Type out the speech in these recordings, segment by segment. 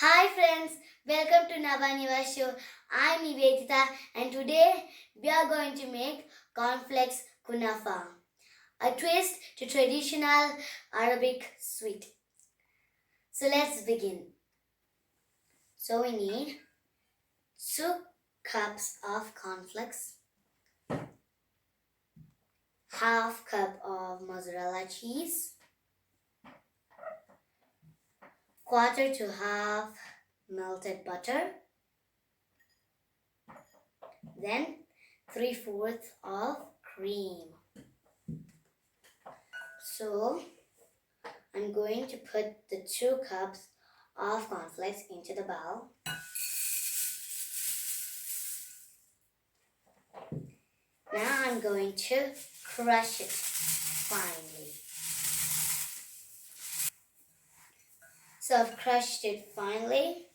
Hi friends, welcome to Navaniva show. I'm Nivedita and today we are going to make Cornflakes Kunafa, a twist to traditional Arabic sweet. So let's begin. So we need 2 cups of cornflakes, half cup of mozzarella cheese, quarter to half melted butter, then 3/4 of cream. So I'm going to put the 2 cups of cornflakes into the bowl. Now I'm going to crush it finely. So I've crushed it finely,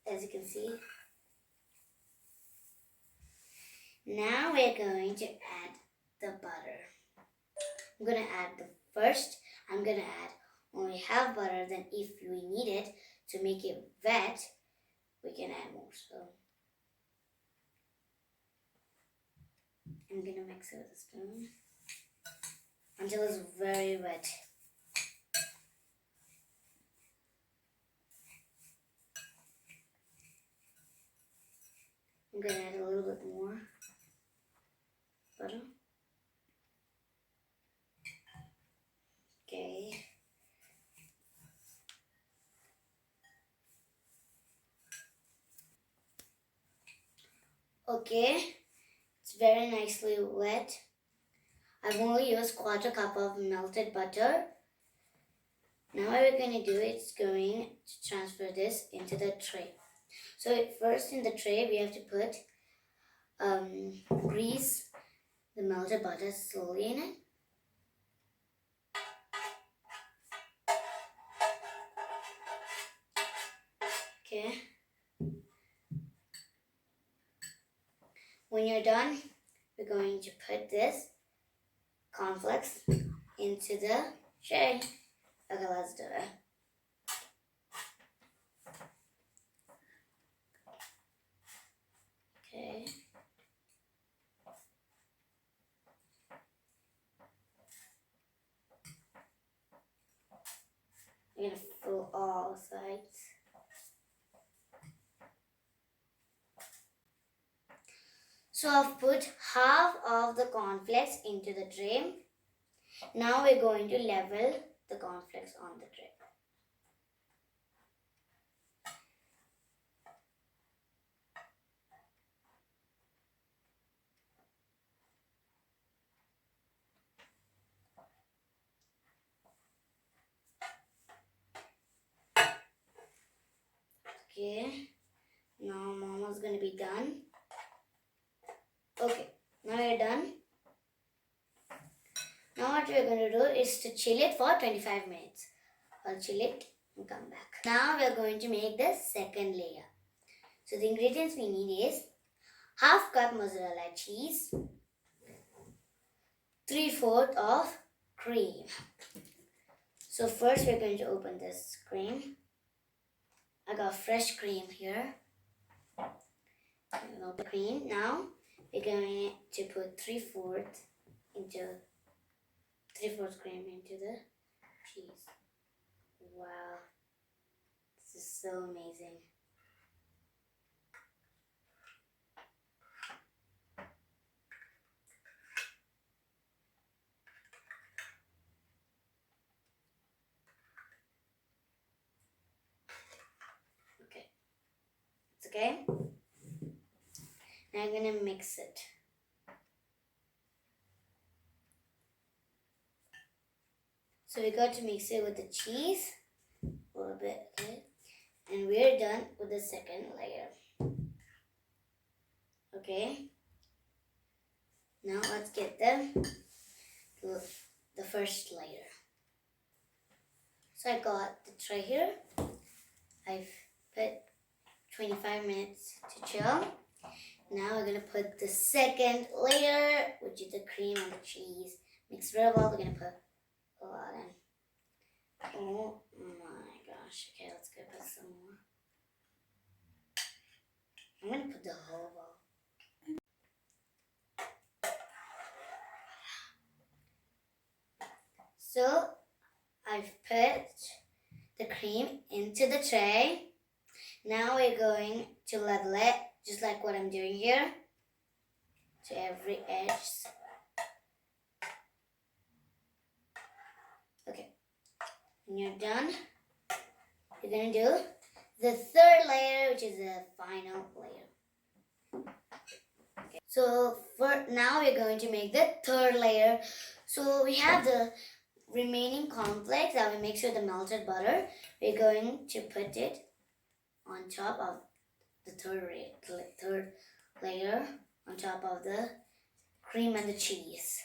as you can see. Now we're going to add the butter. I'm going to add I'm going to add only half butter. Then if we need it to make it wet, we can add more. So I'm going to mix it with a spoon until it's very wet. I'm going to add a little bit more butter. Okay. Okay, it's very nicely wet. I've only used quarter cup of melted butter. Now what we're going to do is going to transfer this into the tray. So first in the tray we have to put grease the melted butter slowly in it. Okay. When you're done, we're going to put this cornflakes into the tray. Okay, let's do it. Okay. I'm going to fill all sides. So I've put half of the cornflakes into the tray. Now we're going to level the cornflakes on the tray. Okay, now Mama's going to be done. Okay, now we're done. Now what we're going to do is to chill it for 25 minutes. I'll chill it and come back. Now we're going to make the second layer. So the ingredients we need is half cup mozzarella cheese, 3/4 of cream. So first we're going to open this cream. I got fresh cream here. The cream. Now we're going to put 3/4 cream into the cheese. Wow, this is so amazing. Okay, it's okay. Now I'm gonna mix it. So we got to mix it with the cheese a little bit, okay? And we're done with the second layer. Okay. Now let's get the first layer. So I got the tray here. I've put 25 minutes to chill. Now we're gonna put the second layer, which is the cream and the cheese. Mix real well. We're gonna put a lot in. Oh my gosh. much. Okay, let's go put some more. I'm gonna put the whole bowl. So I've put the cream into the tray. Now we're going to level it, just like what I'm doing here, to every edge. Okay, when you're done, you're gonna do the third layer, which is the final layer. Okay. So for now, we're going to make the third layer. So we have the remaining cornflakes that we mix with the melted butter. We're going to put it on top of the third layer, on top of the cream and the cheese.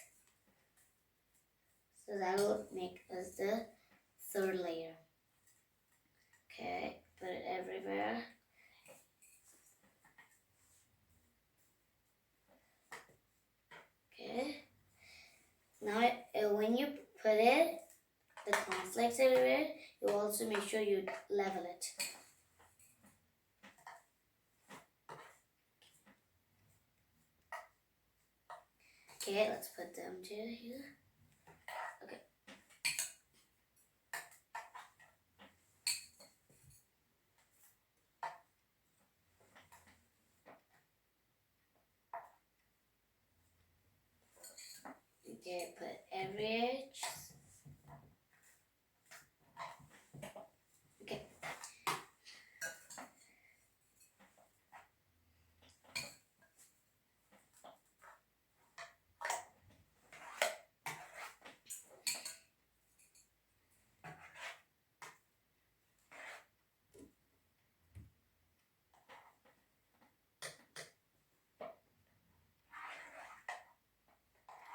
So that will make us the third layer. Okay, put it everywhere. Okay. Now, when you put it, the cornflakes everywhere, you also make sure you level it. Okay, let's put them to here. Okay. Okay, put every edge. Okay.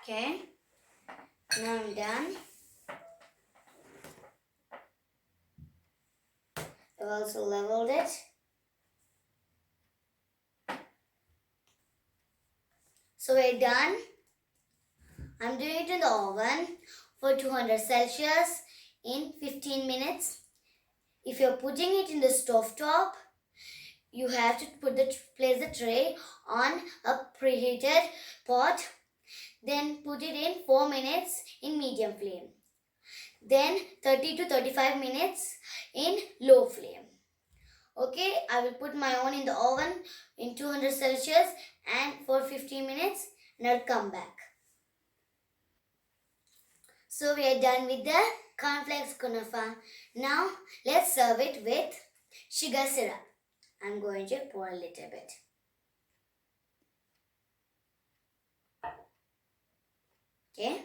Okay, now I'm done. I've also leveled it. So we're done. I'm doing it in the oven for 200 Celsius in 15 minutes. If you're putting it in the stove top, you have to place the tray on a preheated pot. Then put it in 4 minutes in medium flame. Then 30 to 35 minutes in low flame. Okay, I will put my oven in the oven in 200 Celsius and for 15 minutes and I'll come back. So we are done with the Cornflakes Kunafa. Now let's serve it with sugar syrup. I'm going to pour a little bit. Okay.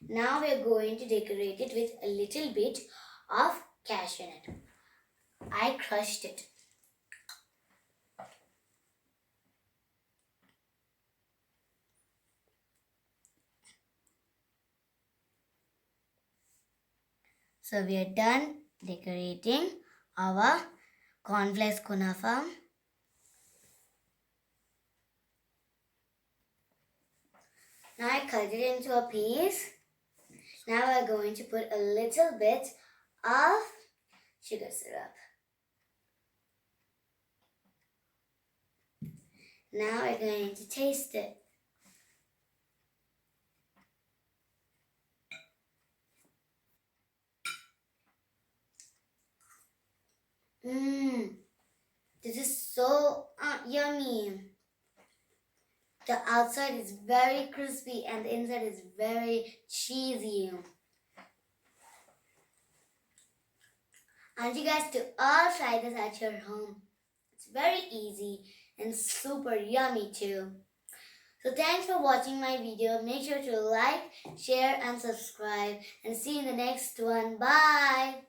Now we are going to decorate it with a little bit of cashew nut. I crushed it. So we are done decorating our Cornflakes Kunafa. Now I cut it into a piece. Now we're going to put a little bit of sugar syrup. Now we're going to taste it. This is so yummy. The outside is very crispy and the inside is very cheesy. I want you guys to all try this at your home. It's very easy and super yummy too. So thanks for watching my video. Make sure to like, share and subscribe and see you in the next one. Bye.